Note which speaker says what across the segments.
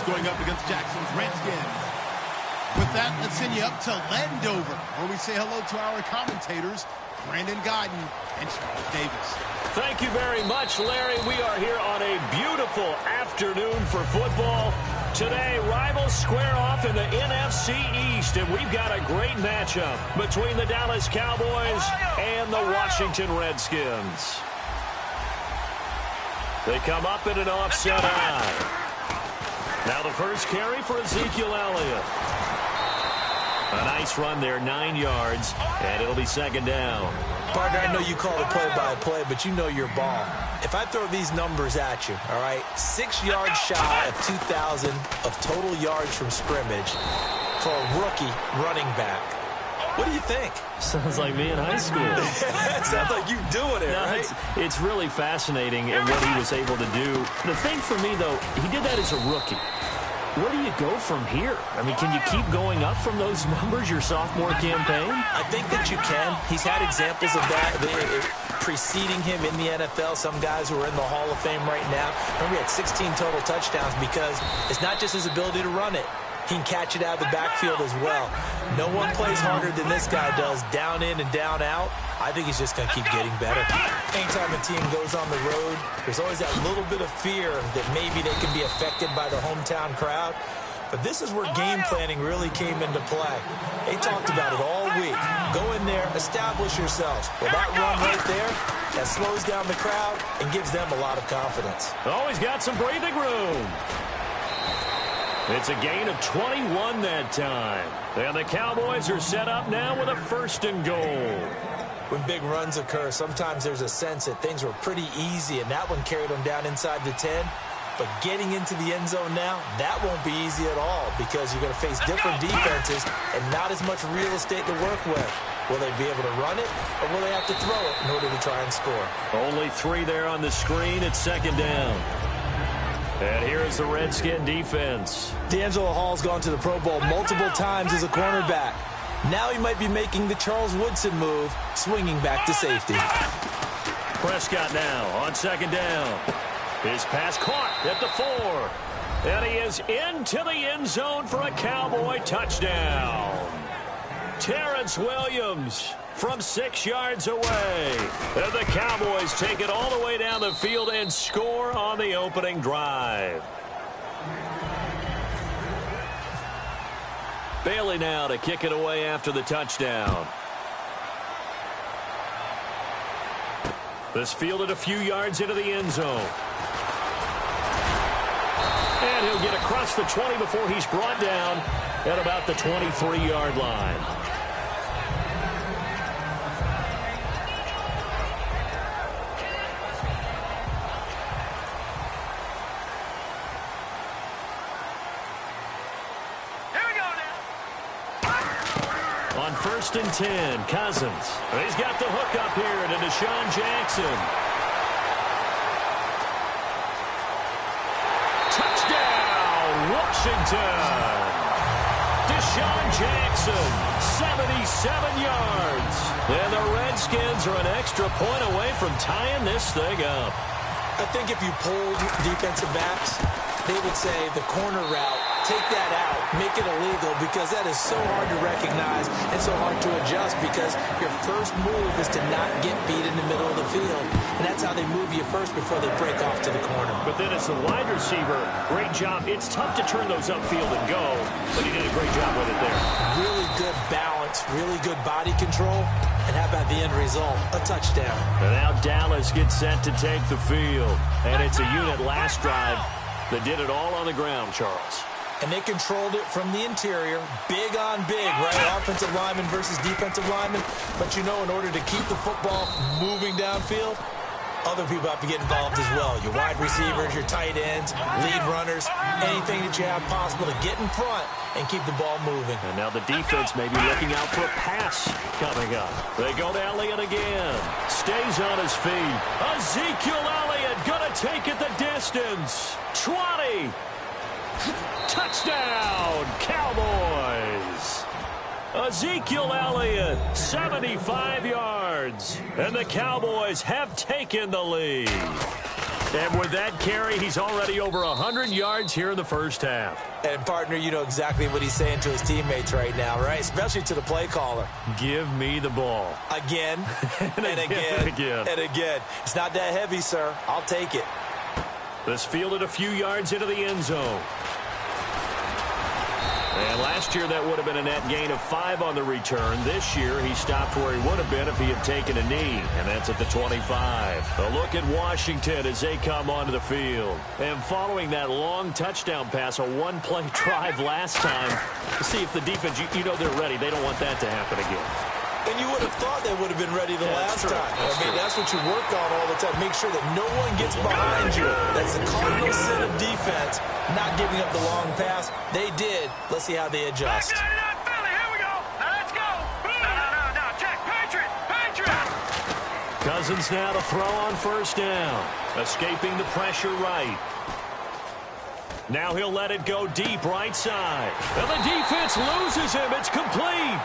Speaker 1: going up against Jackson's Redskins. With that, let's send you up to Landover, where we say hello to our commentators, Brandon Guyton and Charles Davis.
Speaker 2: Thank you very much, Larry. We are here on a beautiful afternoon for football. Today, rivals square off in the NFC East, and we've got a great matchup between the Dallas Cowboys and the Washington Redskins. They come up in an offset eye. Now the first carry for Ezekiel Elliott. A nice run there, 9 yards, and it'll be second down.
Speaker 3: Partner, I know you call it play-by-play, but you know your ball. If I throw these numbers at you, all right, 6 yards shy of 2,000 of total yards from scrimmage for a rookie running back. What do you think?
Speaker 2: Sounds like me in high school.
Speaker 3: Sounds like you doing it, right?
Speaker 2: It's really fascinating in what he was able to do. The thing for me, though, he did that as a rookie. Where do you go from here? I mean, can you keep going up from those numbers your sophomore campaign?
Speaker 3: I think that you can. He's had examples of that preceding him in the NFL. Some guys who are in the Hall of Fame right now. Remember, he had 16 total touchdowns because it's not just his ability to run it. He can catch it out of the backfield as well. No one plays harder than this guy does, down in and down out. I think he's just going to keep getting better. Anytime a team goes on the road, there's always that little bit of fear that maybe they can be affected by the hometown crowd. But this is where game planning really came into play. They talked about it all week. Go in there, establish yourselves. Well, that run right there, that slows down the crowd and gives them a lot of confidence.
Speaker 2: Always got some breathing room. It's a gain of 21 that time. And the Cowboys are set up now with a first and goal.
Speaker 3: When big runs occur, sometimes there's a sense that things were pretty easy, and that one carried them down inside the 10. But getting into the end zone now, that won't be easy at all because you're going to face different defenses and not as much real estate to work with. Will they be able to run it, or will they have to throw it in order to try and score?
Speaker 2: Only 3 there on the screen. It's second down. And here is the Redskin defense.
Speaker 3: D'Angelo Hall's gone to the Pro Bowl multiple times as a cornerback. Now he might be making the Charles Woodson move, swinging back to safety.
Speaker 2: Prescott now on second down. His pass caught at the 4. And he is into the end zone for a Cowboy touchdown. Terrence Williams from 6 yards away. And the Cowboys take it all the way down the field and score on the opening drive. Bailey now to kick it away after the touchdown. This fielded a few yards into the end zone. And he'll get across the 20 before he's brought down at about the 23-yard line. On 1st and 10, Cousins. He's got the hook up here to Deshaun Jackson. Touchdown, Washington. Deshaun Jackson, 77 yards. And the Redskins are an extra point away from tying this thing up.
Speaker 3: I think if you polled defensive backs, they would say the corner route, take that out, make it illegal, because that is so hard to recognize and so hard to adjust because your first move is to not get beat in the middle of the field. And that's how they move you first before they break off to the corner.
Speaker 2: But then as the wide receiver, great job. It's tough to turn those upfield and go, but he did a great job with it there.
Speaker 3: Really good balance, really good body control. And how about the end result? A touchdown.
Speaker 2: And now Dallas gets set to take the field. And it's a unit last drive that did it all on the ground, Charles.
Speaker 3: And they controlled it from the interior, big on big, right? Offensive lineman versus defensive lineman. But you know, in order to keep the football moving downfield, other people have to get involved as well. Your wide receivers, your tight ends, lead runners, anything that you have possible to get in front and keep the ball moving.
Speaker 2: And now the defense may be looking out for a pass coming up. They go to Elliott again. Stays on his feet. Ezekiel Elliott gonna take it the distance. 20. Touchdown, Cowboys. Ezekiel Elliott, 75 yards. And the Cowboys have taken the lead. And with that carry, he's already over 100 yards here in the first half.
Speaker 3: And, partner, you know exactly what he's saying to his teammates right now, right? Especially to the play caller.
Speaker 2: Give me the ball.
Speaker 3: Again, and
Speaker 2: again.
Speaker 3: and again. It's not that heavy, sir. I'll take it.
Speaker 2: This fielded a few yards into the end zone. And last year, that would have been a net gain of 5 on the return. This year, he stopped where he would have been if he had taken a knee, and that's at the 25. A look at Washington as they come onto the field. And following that long touchdown pass, a one-play drive last time, to see if the defense, you know they're ready. They don't want that to happen again.
Speaker 3: And you would have thought they would have been ready the last time. That's what you work on all the time. Make sure that no one gets behind you. That's the cardinal sin of defense, not giving up the long pass. They did. Let's see how they adjust.
Speaker 4: Here we go. Now let's go. No. Check. Patriot.
Speaker 2: Cousins now to throw on first down. Escaping the pressure right. Now he'll let it go deep right side. And the defense loses him. It's complete.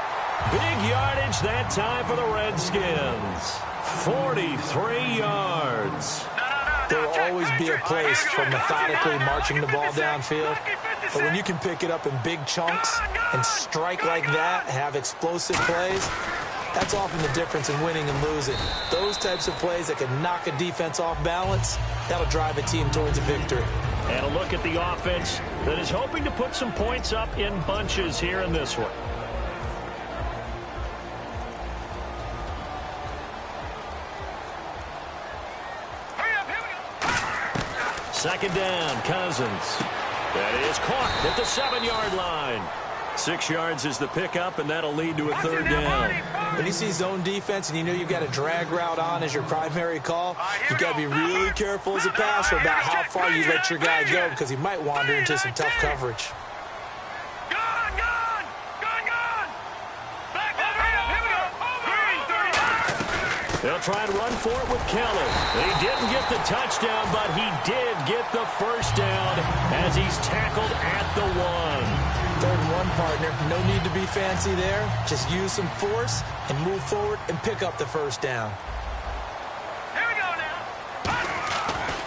Speaker 2: Big yardage that time for the Redskins. 43 yards.
Speaker 3: There will always be a place for methodically marching the ball downfield. But when you can pick it up in big chunks and strike like that, have explosive plays, that's often the difference in winning and losing. Those types of plays that can knock a defense off balance, that'll drive a team towards a victory.
Speaker 2: And a look at the offense that is hoping to put some points up in bunches here in this one. Second down, Cousins. That is caught at the 7-yard line. 6 yards is the pickup, and that'll lead to a third down.
Speaker 3: When you see zone defense and you know you've got a drag route on as your primary call, you've got to be really careful as a passer about how far you let your guy go because he might wander into some tough coverage.
Speaker 2: They'll try and run for it with Kelly. He didn't get the touchdown, but he did get the first down as he's tackled at the 1.
Speaker 3: 3rd and 1, partner. No need to be fancy there. Just use some force and move forward and pick up the first down.
Speaker 4: Here we go now.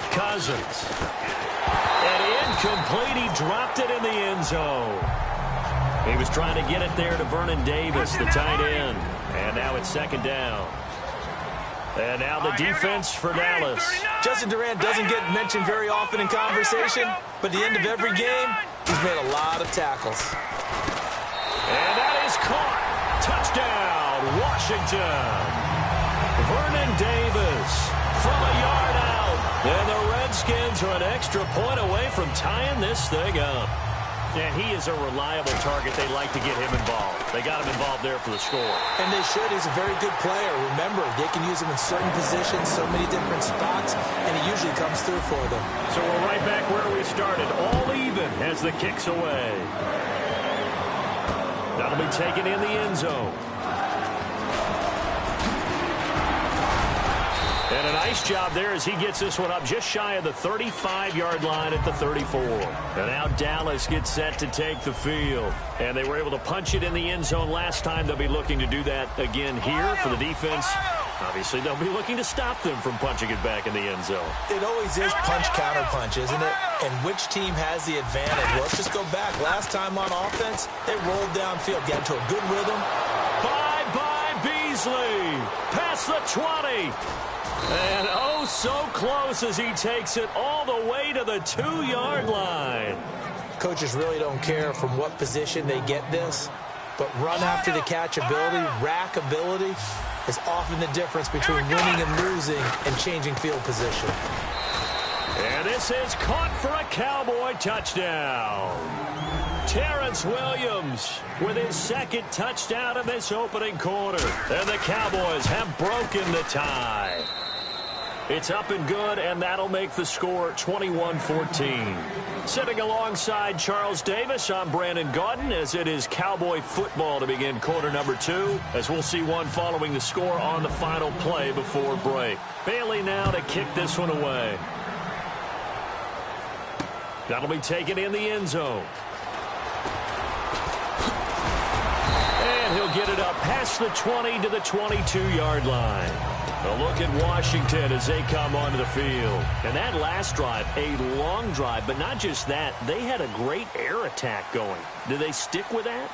Speaker 2: Cousins. And incomplete. He dropped it in the end zone. He was trying to get it there to Vernon Davis, the tight end. And now it's second down. And now the defense for Dallas.
Speaker 3: Justin Durant doesn't get mentioned very often in conversation, but at the end of every game, he's made a lot of tackles.
Speaker 2: And that is caught. Touchdown, Washington. Vernon Davis from a yard out. And the Redskins are an extra point away from tying this thing up. And he is a reliable target. They like to get him involved. They got him involved there for the score.
Speaker 3: And they should. He's a very good player. Remember, they can use him in certain positions, so many different spots, and he usually comes through for them.
Speaker 2: So we're right back where we started, all even as the kick's away. That'll be taken in the end zone. And a nice job there as he gets this one up just shy of the 35-yard line at the 34. And now Dallas gets set to take the field. And they were able to punch it in the end zone last time. They'll be looking to do that again here for the defense. Obviously, they'll be looking to stop them from punching it back in the end zone.
Speaker 3: It always is punch-counter-punch, isn't it? And which team has the advantage? Well, let's just go back. Last time on offense, they rolled downfield, got into a good rhythm.
Speaker 2: Bye-bye, Beasley. Past the 20. And oh, so close as he takes it all the way to the 2-yard line.
Speaker 3: Coaches really don't care from what position they get this, but run after the catch ability, rack ability, is often the difference between winning and losing and changing field position.
Speaker 2: And this is caught for a Cowboy touchdown. Terrence Williams with his 2nd touchdown in this opening quarter. And the Cowboys have broken the tie. It's up and good, and that'll make the score 21-14. Sitting alongside Charles Davis, I'm Brandon Gaudin, as it is Cowboy football to begin quarter number 2, as we'll see one following the score on the final play before break. Bailey now to kick this one away. That'll be taken in the end zone. And he'll get it up past the 20 to the 22-yard line. A look at Washington as they come onto the field. And that last drive, a long drive, but not just that. They had a great air attack going. Do they stick with that?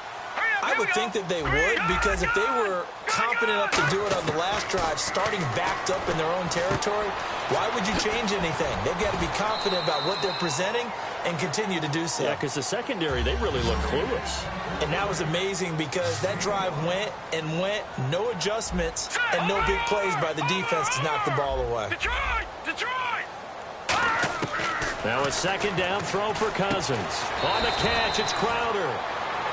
Speaker 3: I would think that they would, because if they were competent enough to do it on the last drive, starting backed up in their own territory, why would you change anything? They've got to be confident about what they're presenting and continue to do so.
Speaker 2: Yeah, because the secondary, they really look clueless.
Speaker 3: And that was amazing because that drive went and went, no adjustments, and no big plays by the defense to knock the ball away.
Speaker 4: Detroit!
Speaker 2: Now a second down throw for Cousins. On the catch, it's Crowder.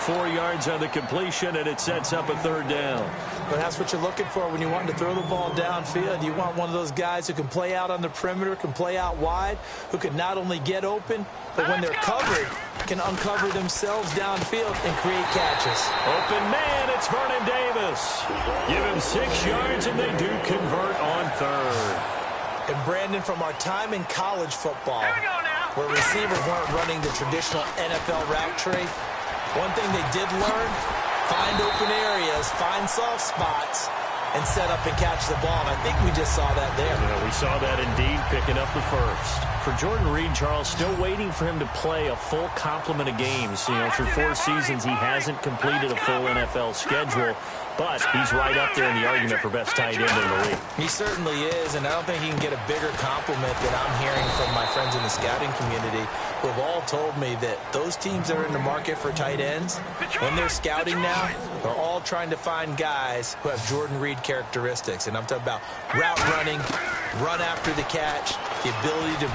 Speaker 2: 4 yards on the completion, and it sets up a third down.
Speaker 3: But that's what you're looking for when you want to throw the ball downfield. You want one of those guys who can play out on the perimeter, can play out wide, who can not only get open, but when they're covered, can uncover themselves downfield and create catches.
Speaker 2: Open man, it's Vernon Davis. Give him 6 yards, and they do convert on third.
Speaker 3: And Brandon, from our time in college football, where receivers weren't running the traditional NFL route tree, one thing they did learn, find open areas, find soft spots, and set up and catch the ball. And I think we just saw that there.
Speaker 2: Yeah, we saw that indeed, picking up the first. For Jordan Reed, Charles, still waiting for him to play a full complement of games. Through 4 seasons, he hasn't completed a full NFL schedule, but he's right up there in the argument for best tight end in the league.
Speaker 3: He certainly is, and I don't think he can get a bigger compliment than I'm hearing from my friends in the scouting community, who have all told me that those teams that are in the market for tight ends, when they're scouting now, they're all trying to find guys who have Jordan Reed characteristics. And I'm talking about route running, run after the catch, the ability to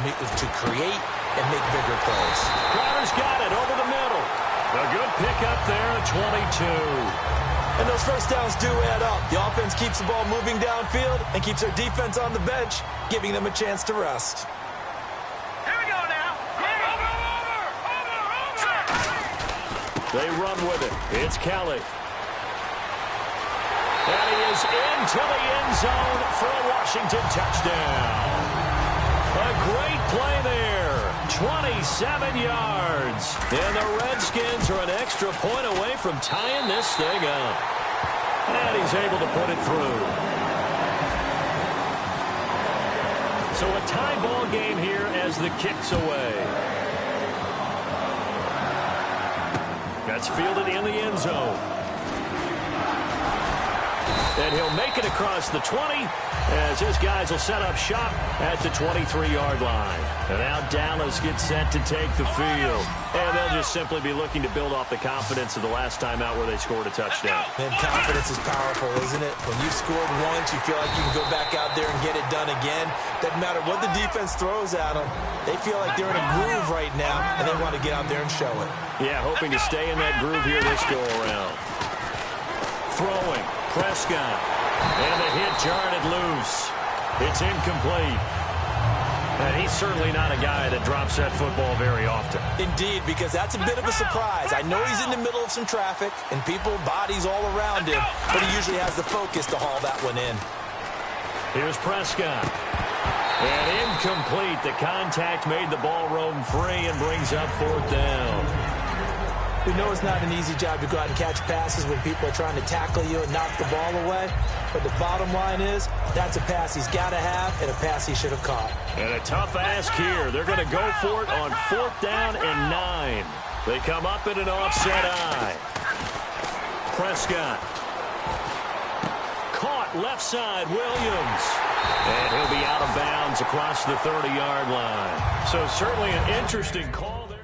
Speaker 3: create and make bigger plays.
Speaker 2: Crowder's got it over the middle. A good pickup there at 22.
Speaker 3: And those first downs do add up. The offense keeps the ball moving downfield and keeps their defense on the bench, giving them a chance to rest.
Speaker 4: Here we go now. Over.
Speaker 2: They run with it. It's Kelly. And he is into the end zone for a Washington touchdown. A great play there. 27 yards. And the Redskins are an extra point away from tying this thing up. And he's able to put it through. So a tie ball game here as the kick's away. That's fielded in the end zone. And he'll make it across the 20 as his guys will set up shop at the 23-yard line. And now Dallas gets set to take the field. And they'll just simply be looking to build off the confidence of the last time out where they scored a touchdown.
Speaker 3: And confidence is powerful, isn't it? When you've scored once, you feel like you can go back out there and get it done again. Doesn't matter what the defense throws at them. They feel like they're in a groove right now, and they want to get out there and show it.
Speaker 2: Yeah, hoping to stay in that groove here this go-around. Throwing. Prescott. And the hit jarred it loose. It's incomplete. And he's certainly not a guy that drops that football very often.
Speaker 3: Indeed, because that's a bit of a surprise. I know he's in the middle of some traffic and people, bodies all around him, but he usually has the focus to haul that one in.
Speaker 2: Here's Prescott. And incomplete. The contact made the ball roam free and brings up 4th down.
Speaker 3: We know it's not an easy job to go out and catch passes when people are trying to tackle you and knock the ball away. But the bottom line is, that's a pass he's got to have and a pass he should have caught.
Speaker 2: And a tough ask here. They're going to go for it on 4th down and 9. They come up in an offset eye. Prescott. Caught left side, Williams. And he'll be out of bounds across the 30-yard line. So certainly an interesting call there.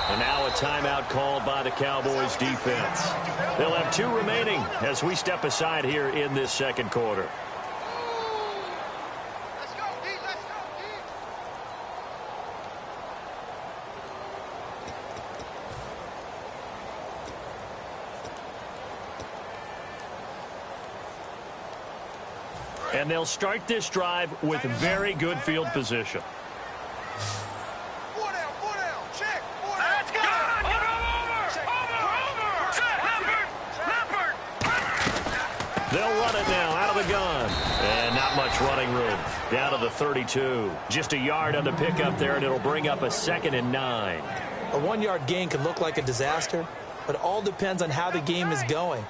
Speaker 2: And now a timeout called by the Cowboys defense. They'll have 2 remaining as we step aside here in this second quarter. And they'll start this drive with very good field position. They'll run it now out of the gun. And not much running room. Down to the 32. Just a yard on the pickup there, and it'll bring up a 2nd and 9.
Speaker 3: A 1-yard gain can look like a disaster, but it all depends on how the game is going.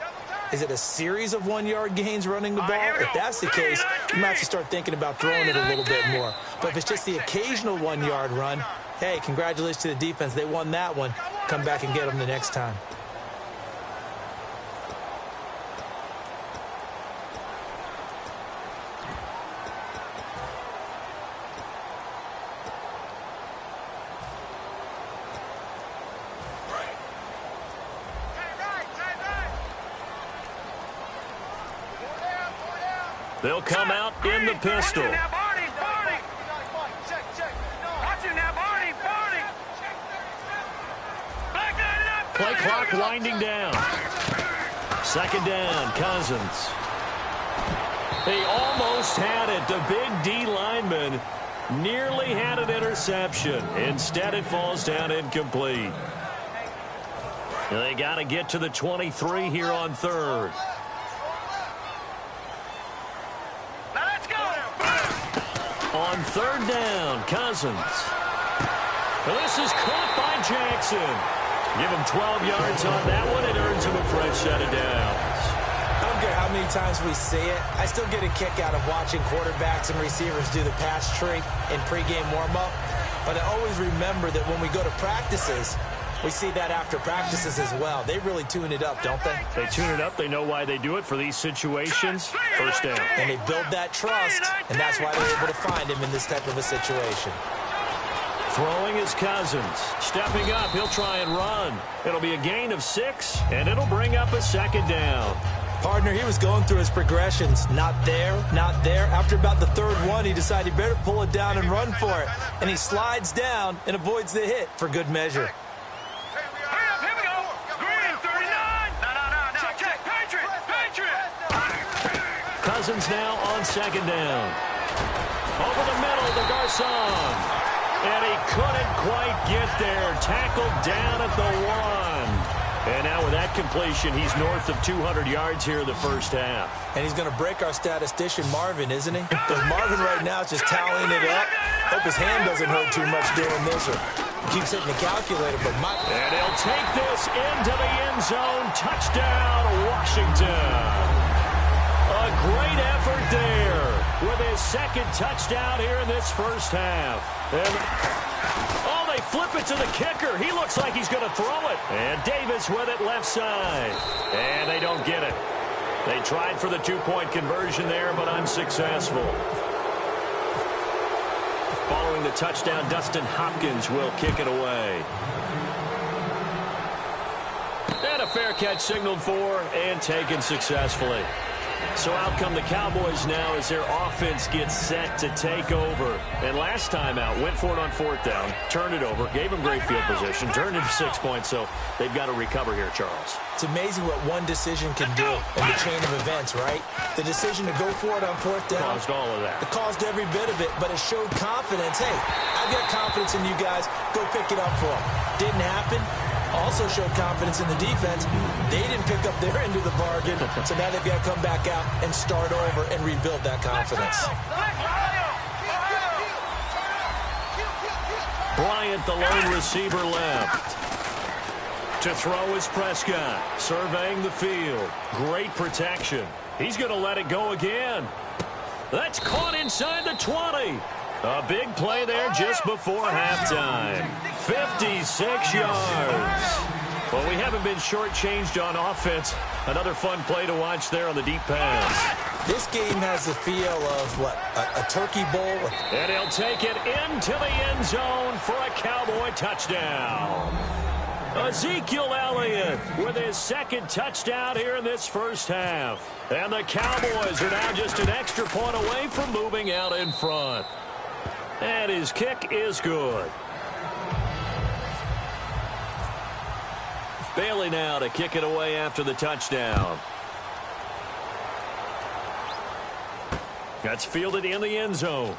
Speaker 3: Is it a series of 1-yard gains running the ball? If that's the case, you might have to start thinking about throwing it a little bit more. But if it's just the occasional 1-yard run, hey, congratulations to the defense. They won that one. Come back and get them the next time.
Speaker 2: They'll come out in the pistol. Play clock winding down. 2nd down, Cousins. They almost had it. The big D lineman nearly had an interception. Instead, it falls down incomplete. They got to get to the 23 here on 3rd. On 3rd down, Cousins. This is caught by Jackson. Give him 12 yards on that one. It earns him a fresh set of downs.
Speaker 3: I don't care how many times we say it. I still get a kick out of watching quarterbacks and receivers do the pass tree in pregame warm-up. But I always remember that when we go to practices, we see that after practices as well. They really tune it up, don't they?
Speaker 2: They tune it up. They know why they do it for these situations. 1st down.
Speaker 3: And they build that trust, and that's why they're able to find him in this type of a situation.
Speaker 2: Throwing is Cousins. Stepping up, he'll try and run. It'll be a gain of 6, and it'll bring up a 2nd down.
Speaker 3: Partner, he was going through his progressions. Not there, not there. After about the 3rd one, he decided he better pull it down and run for it. And he slides down and avoids the hit for good measure.
Speaker 2: Cousins now on 2nd down. Over the middle to Garcon. And he couldn't quite get there. Tackled down at the 1. And now with that completion, he's north of 200 yards here in the 1st half.
Speaker 3: And he's going to break our statistician Marvin, isn't he? Because Marvin right now is just tallying it up. Hope his hand doesn't hurt too much doing this or keeps hitting the calculator. But
Speaker 2: and he'll take this into the end zone. Touchdown, Washington. A great effort there with his 2nd touchdown here in this 1st half. And, oh, they flip it to the kicker. He looks like he's going to throw it. And Davis with it left side. And they don't get it. They tried for the 2-point conversion there, but unsuccessful. Following the touchdown, Dustin Hopkins will kick it away. And a fair catch signaled for and taken successfully. So out come the Cowboys now as their offense gets set to take over. And last time out, went for it on 4th down, turned it over, gave them great field position, turned it to 6 points, so they've got to recover here, Charles.
Speaker 3: It's amazing what one decision can do in the chain of events, right? The decision to go for it on 4th down.
Speaker 2: Caused all of that.
Speaker 3: It caused every bit of it, but it showed confidence. Hey, I've got confidence in you guys. Go pick it up for them. Didn't happen. Also showed confidence in the defense. They didn't pick up their end of the bargain, so now they've got to come back out and start over and rebuild that confidence.
Speaker 2: Bryant, the lone receiver, left. To throw is Prescott, surveying the field. Great protection. He's going to let it go again. That's caught inside the 20. A big play there just before halftime. 56 yards. Well, we haven't been shortchanged on offense. Another fun play to watch there on the deep pass.
Speaker 3: This game has the feel of, what, a turkey bowl?
Speaker 2: And he'll take it into the end zone for a Cowboy touchdown. Ezekiel Elliott with his 2nd touchdown here in this 1st half. And the Cowboys are now just an extra point away from moving out in front. And his kick is good. Bailey now to kick it away after the touchdown. That's fielded in the end zone.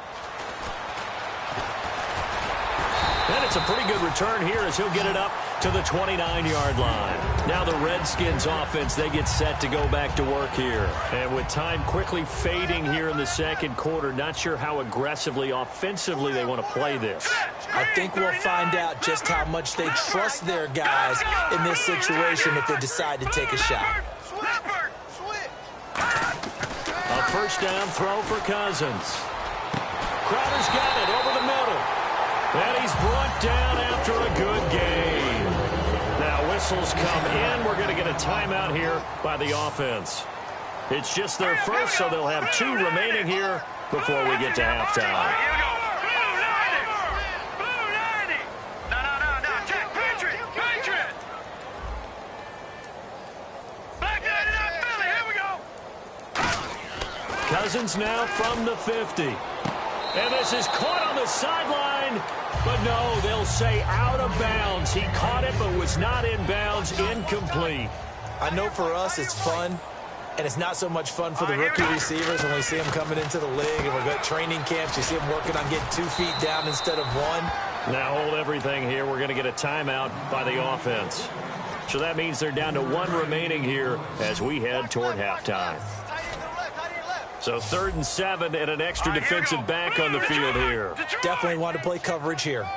Speaker 2: And it's a pretty good return here as he'll get it up to the 29-yard line. Now the Redskins offense, they get set to go back to work here. And with time quickly fading here in the second quarter, not sure how aggressively, offensively they want to play this.
Speaker 3: I think we'll find out just how much they trust their guys in this situation if they decide to take a shot.
Speaker 2: A first down throw for Cousins. Crowder's got it over the middle. And he's brought down after a good game. Now whistles come in. We're going to get a timeout here by the offense. It's just their first, so they'll have 2 remaining here before we get to halftime. Cousins now from the 50. And this is caught on the sideline. But no, they'll say out of bounds. He caught it but was not in bounds. Incomplete.
Speaker 3: I know for us it's fun. And it's not so much fun for the rookie receivers when we see them coming into the league. And we're at training camps. You see them working on getting 2 feet down instead of 1.
Speaker 2: Now hold everything here. We're going to get a timeout by the offense. So that means they're down to 1 remaining here as we head toward halftime. So 3rd and 7 and an extra defensive back on the field here.
Speaker 3: Definitely want to play coverage here.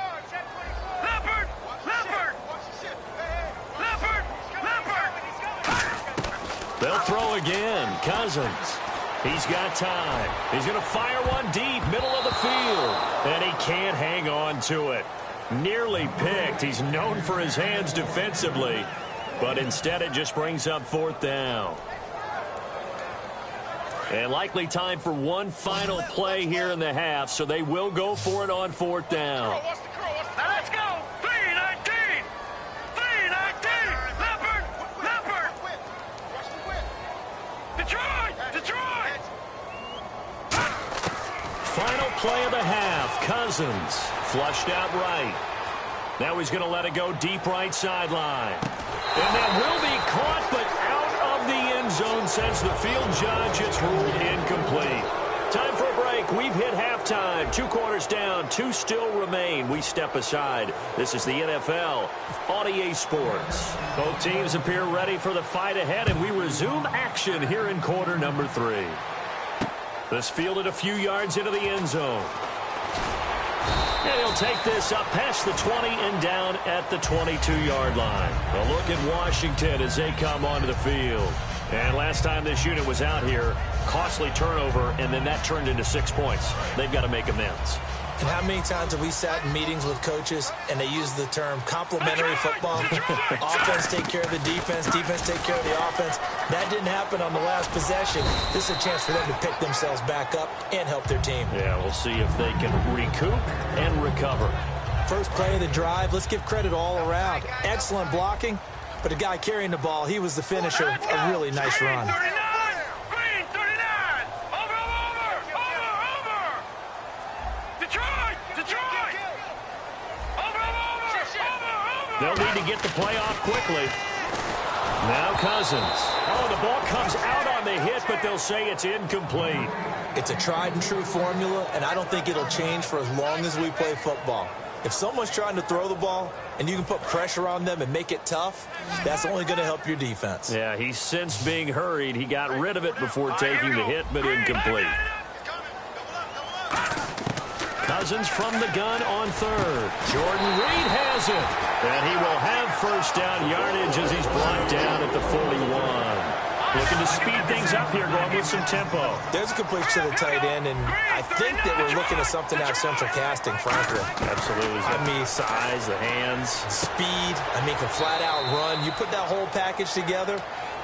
Speaker 2: They'll throw again. Cousins. He's got time. He's going to fire one deep, middle of the field. And he can't hang on to it. Nearly picked. He's known for his hands defensively. But instead it just brings up 4th down. And likely time for one final play here in the half, so they will go for it on 4th down.
Speaker 4: Now let's go. 3-19. 3-19. Leopard. Detroit.
Speaker 2: Final play of the half. Cousins flushed out right. Now he's going to let it go deep right sideline. And that will be caught, but out of the end zone, says the field judge. It's ruled incomplete. Time for a break. We've hit halftime. 2 quarters down. 2 still remain. We step aside. This is the NFL on EA Sports. Both teams appear ready for the fight ahead, and we resume action here in quarter number 3. This fielded a few yards into the end zone. And he'll take this up past the 20 and down at the 22-yard line. A look at Washington as they come onto the field. And last time this unit was out here, costly turnover, and then that turned into 6 points. They've got to make amends.
Speaker 3: And how many times have we sat in meetings with coaches and they use the term complementary football? Offense take care of the defense, defense take care of the offense. That didn't happen on the last possession. This is a chance for them to pick themselves back up and help their team.
Speaker 2: Yeah, we'll see if they can recoup and recover.
Speaker 3: First play of the drive, let's give credit all around. Excellent blocking, but the guy carrying the ball, he was the finisher. A really nice run.
Speaker 2: They'll need to get the play off quickly. Now Cousins. Oh, the ball comes out on the hit, but they'll say it's incomplete.
Speaker 3: It's a tried and true formula, and I don't think it'll change for as long as we play football. If someone's trying to throw the ball and you can put pressure on them and make it tough, that's only going to help your defense.
Speaker 2: Yeah, he's since being hurried. He got rid of it before taking the hit, but incomplete. Cousins from the gun on 3rd. Jordan Reed has it. And he will have first down yardage as he's brought down at the 41. Looking to speed things up here, going with some tempo.
Speaker 3: There's a completion to the tight end, and I think that we're looking at something out of central casting, frankly.
Speaker 2: Absolutely. I mean, size, the hands.
Speaker 3: Speed. I mean, can flat out run. You put that whole package together,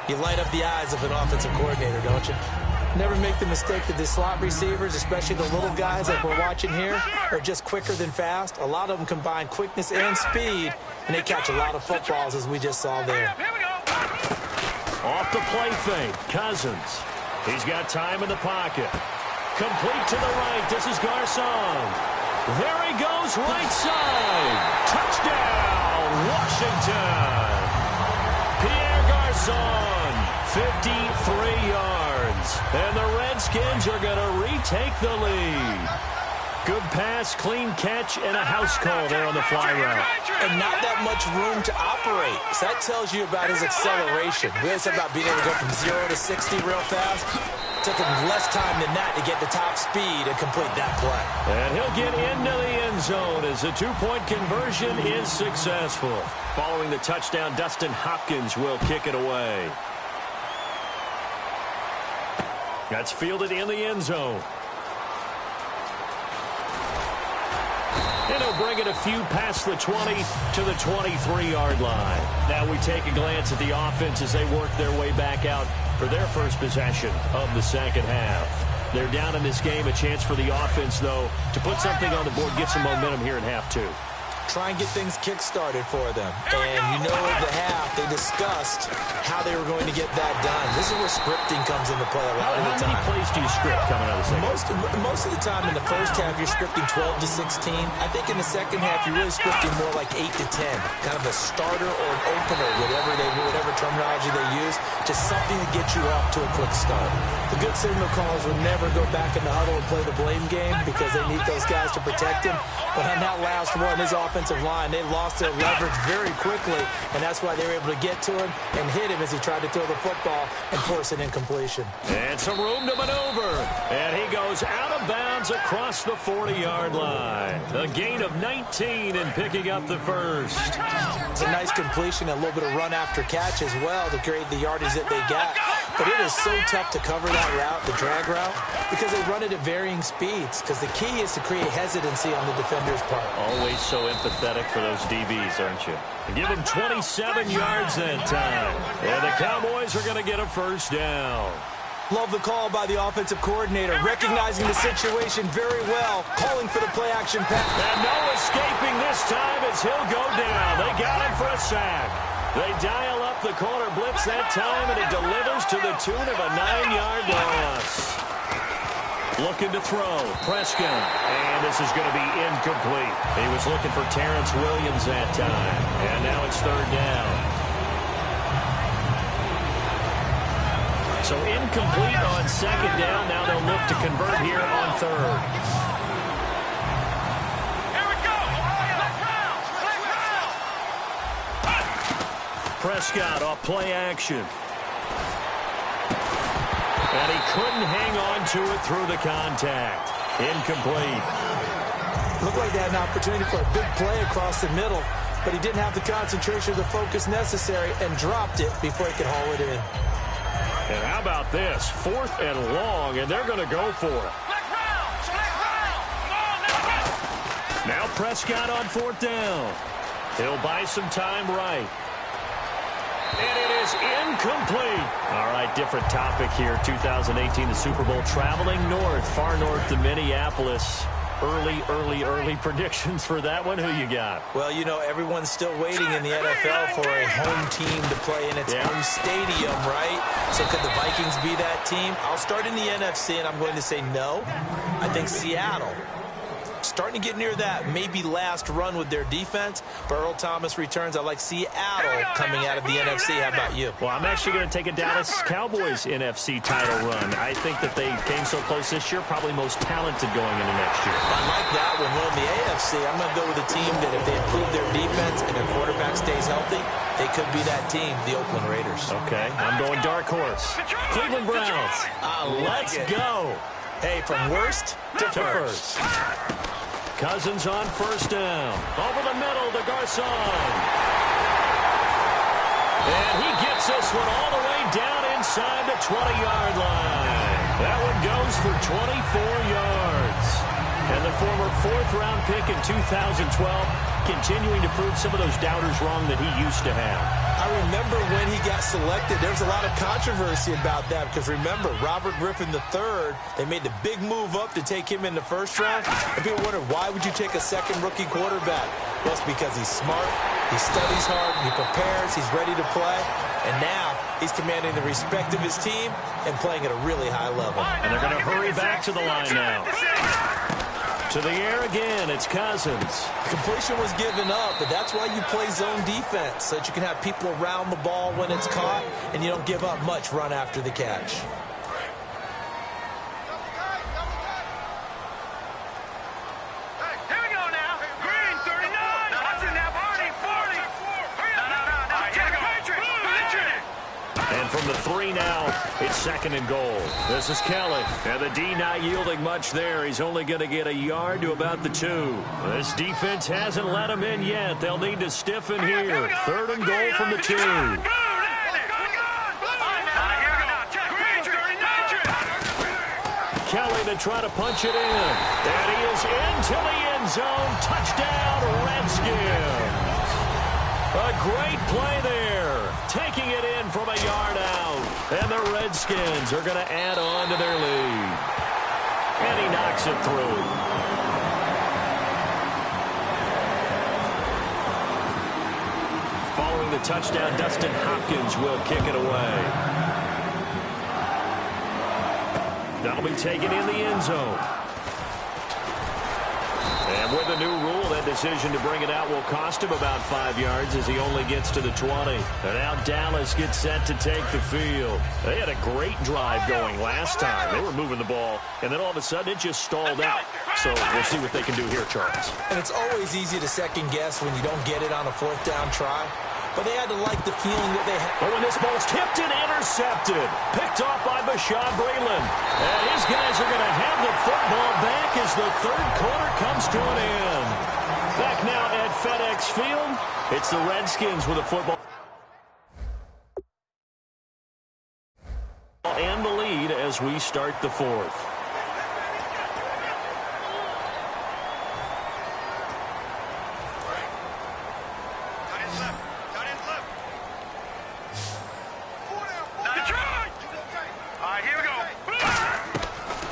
Speaker 3: you light up the eyes of an offensive coordinator, don't you? Never make the mistake that the slot receivers, especially the little guys like we're watching here, are just quicker than fast. A lot of them combine quickness and speed, and they catch a lot of footballs, as we just saw there.
Speaker 2: Off the play fake, Cousins. He's got time in the pocket. Complete to the right. This is Garcon. There he goes, right side. Touchdown, Washington. Pierre Garcon, 53 yards. And the Redskins are going to retake the lead. Good pass, clean catch, and a house call there on the fly route.
Speaker 3: And not that much room to operate. So that tells you about his acceleration. We always talk about being able to go from 0 to 60 real fast. It took him less time than that to get the top speed and complete that play.
Speaker 2: And he'll get into the end zone as the two-point conversion is successful. Following the touchdown, Dustin Hopkins will kick it away. That's fielded in the end zone. And he'll bring it a few past the 20 to the 23-yard line. Now we take a glance at the offense as they work their way back out for their first possession of the second half. They're down in this game. A chance for the offense, though, to put something on the board, get some momentum here in half two.
Speaker 3: Try and get things kick-started for them. And you know at the half, they discussed how they were going to get that done. This is where scripting comes into play a lot of the time.
Speaker 2: How many plays do you script coming out of the second?
Speaker 3: Most of the time in the first half, you're scripting 12 to 16. I think in the second half, you're really scripting more like 8 to 10. Kind of a starter or an opener, whatever terminology they use. Just something to get you off to a quick start. The good signal callers would never go back in the huddle and play the blame game because they need those guys to protect him. But on that last one, his offensive line, they lost their leverage very quickly, and that's why they were able to get to him and hit him as he tried to throw the football and force an incompletion.
Speaker 2: And some room to maneuver. And he goes out of bounds across the 40-yard line. A gain of 19 and picking up the first.
Speaker 3: It's a nice completion, a little bit of run after catch as well to create the yardage that they got. But it is so tough to cover that route, the drag route, because they run it at varying speeds. Because the key is to create hesitancy on the defender's part.
Speaker 2: Always so empathetic for those DBs, aren't you? Give him 27 yards that time. And the Cowboys are going to get a first down.
Speaker 3: Love the call by the offensive coordinator, recognizing the situation very well, calling for the play-action pass.
Speaker 2: And no escaping this time as he'll go down. They got him for a sack. They dial up the corner blitz that time, and it delivers to the tune of a 9-yard loss. Looking to throw, Prescott, and this is going to be incomplete. He was looking for Terrence Williams that time, and now it's third down. So incomplete on second down. Now they'll look to convert here on third.
Speaker 4: Here we go.
Speaker 2: Prescott off play action. And he couldn't hang on to it through the contact. Incomplete.
Speaker 3: Looked like they had an opportunity for a big play across the middle, but he didn't have the concentration or the focus necessary and dropped it before he could haul it in.
Speaker 2: And how about this? 4th and long, and they're going to go for it. Now Prescott on 4th down. He'll buy some time right. And it is incomplete. All right, different topic here. 2018, the Super Bowl, traveling north, far north to Minneapolis. Early predictions for that one. Who you got?
Speaker 3: Well, you know, everyone's still waiting in the NFL for a home team to play in its home stadium, right? So could the Vikings be that team? I'll start in the NFC, and I'm going to say no. I think Seattle. Starting to get near that maybe last run with their defense. But Earl Thomas returns. I like Seattle coming out of the NFC. How about you?
Speaker 2: Well, I'm actually going to take a Dallas Cowboys NFC title run. I think that they came so close this year, probably most talented going into next year.
Speaker 3: I like that one. Well, in the AFC, I'm going to go with a team that if they improve their defense and their quarterback stays healthy, they could be that team, the Oakland Raiders.
Speaker 2: Okay, I'm going dark horse. Cleveland Browns. Let's go.
Speaker 3: Hey, from worst to first.
Speaker 2: Cousins on first down. Over the middle to Garcon. And he gets this one all the way down inside the 20-yard line. That one goes for 24 yards. And the former 4th-round pick in 2012 continuing to prove some of those doubters wrong that he used to have.
Speaker 3: I remember when he got selected, there was a lot of controversy about that because remember, Robert Griffin III, they made the big move up to take him in the first round. And people wondered, why would you take a second rookie quarterback? Well, it's because he's smart, he studies hard, he prepares, he's ready to play. And now he's commanding the respect of his team and playing at a really high level.
Speaker 2: And they're going to hurry back to the line now. To the air again, it's Cousins.
Speaker 3: Completion was given up, but that's why you play zone defense, so that you can have people around the ball when it's caught, and you don't give up much run after the catch.
Speaker 2: And from the 3 now, it's 2nd and goal. This is Kelly. And the D not yielding much there. He's only going to get a yard to about the 2. This defense hasn't let him in yet. They'll need to stiffen here. 3rd and goal from the 2. Kelly to try to punch it in. And he is into the end zone. Touchdown, Redskins. A great play there. Taking it in from a yard out. And the Redskins are going to add on to their lead. And he knocks it through. Following the touchdown, Dustin Hopkins will kick it away. That'll be taken in the end zone. And with the new rule, that decision to bring it out will cost him about 5 yards as he only gets to the 20. And now Dallas gets set to take the field. They had a great drive going last time. They were moving the ball, and then all of a sudden it just stalled out. So we'll see what they can do here, Charles.
Speaker 3: And it's always easy to second guess when you don't get it on a 4th down try. But they had to like the feeling that they had.
Speaker 2: But when this ball's tipped and intercepted, picked off by Bashaud Breeland. And his guys are going to have the football back as the 3rd quarter comes to an end. Back now at FedEx Field, it's the Redskins with a football. And the lead as we start the 4th.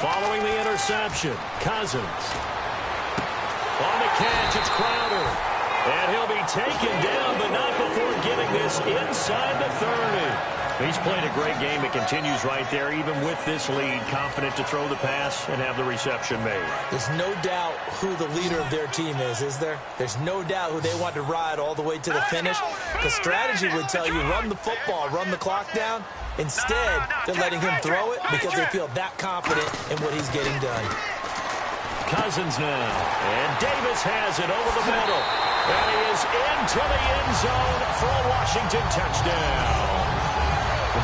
Speaker 2: Following the interception, Cousins. On the catch, it's Crowder. And he'll be taken down, but not before getting this inside the 30. He's played a great game. It continues right there, even with this lead, confident to throw the pass and have the reception made.
Speaker 3: There's no doubt who the leader of their team is there? There's no doubt who they want to ride all the way to the finish. The strategy would tell you, run the football, run the clock down. Instead, they're letting him throw it because they feel that confident in what he's getting done.
Speaker 2: Cousins now. And Davis has it over the middle. And he is into the end zone for a Washington touchdown.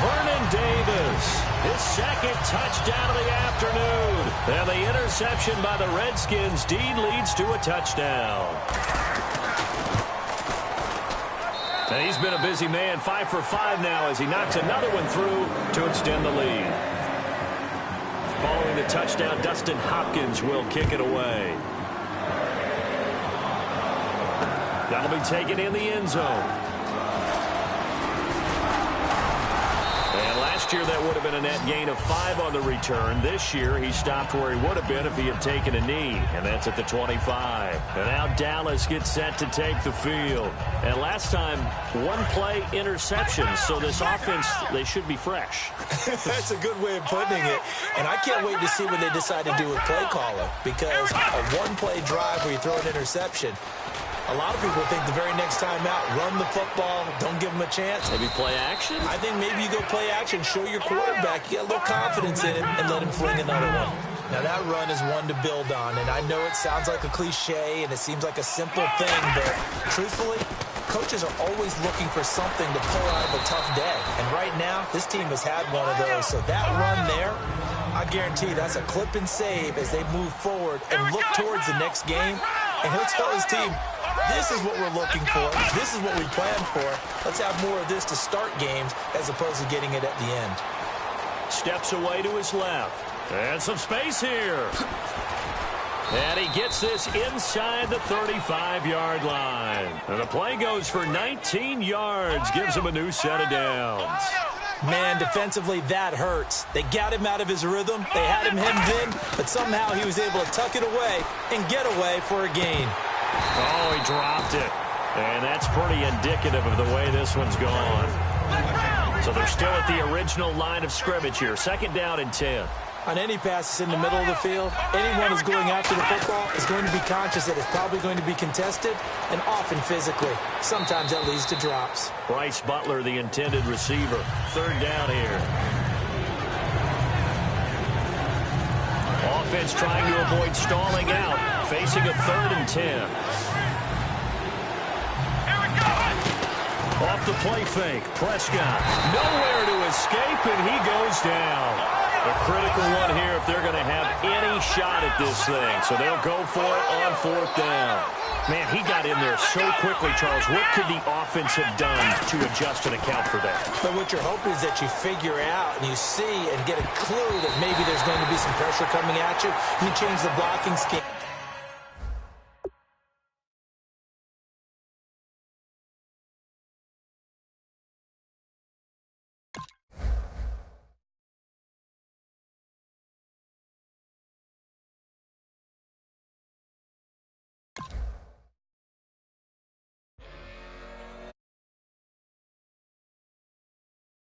Speaker 2: Vernon Davis, his 2nd touchdown of the afternoon. And the interception by the Redskins. Dean leads to a touchdown. And he's been a busy man, 5 for 5 now as he knocks another one through to extend the lead. Following the touchdown, Dustin Hopkins will kick it away. That'll be taken in the end zone. And last year that would have been a net gain of 5 on the return. This year he stopped where he would have been if he had taken a knee, and that's at the 25. And now Dallas gets set to take the field. And last time, 1 play interception, so this offense, they should be fresh.
Speaker 3: That's a good way of putting it. And I can't wait to see what they decide to do with play calling, because a 1-play drive where you throw an interception, a lot of people think the very next time out, run the football, don't give them a chance.
Speaker 2: Maybe play action?
Speaker 3: I think maybe you go play action, show your quarterback, you get a little confidence in him, and let him fling another one. Now, that run is one to build on, and I know it sounds like a cliche, and it seems like a simple thing, but truthfully, coaches are always looking for something to pull out of a tough day. And right now, this team has had one of those. So that run there, I guarantee that's a clip and save as they move forward and look towards the next game. And he'll tell his team, this is what we're looking for. This is what we planned for. Let's have more of this to start games as opposed to getting it at the end.
Speaker 2: Steps away to his left. And some space here. And he gets this inside the 35-yard line. And the play goes for 19 yards, gives him a new set of downs.
Speaker 3: Man, defensively, that hurts. They got him out of his rhythm. They had him hemmed in, but somehow he was able to tuck it away and get away for a gain.
Speaker 2: Oh, he dropped it. And that's pretty indicative of the way this one's gone. So they're still at the original line of scrimmage here. 2nd down and 10.
Speaker 3: On any passes in the middle of the field, anyone who's going after the football is going to be conscious that it's probably going to be contested and often physically. Sometimes that leads to drops.
Speaker 2: Bryce Butler, the intended receiver. 3rd down here. Offense trying to avoid stalling out, facing a 3rd and 10. Off the play fake, Prescott nowhere to escape, and he goes down. A critical one here if they're going to have any shot at this thing. So they'll go for it on 4th down. Man, he got in there so quickly, Charles. What could the offense have done to adjust and account for that?
Speaker 3: But what you're hoping is that you figure out and you see and get a clue that maybe there's going to be some pressure coming at you. You change the blocking scheme.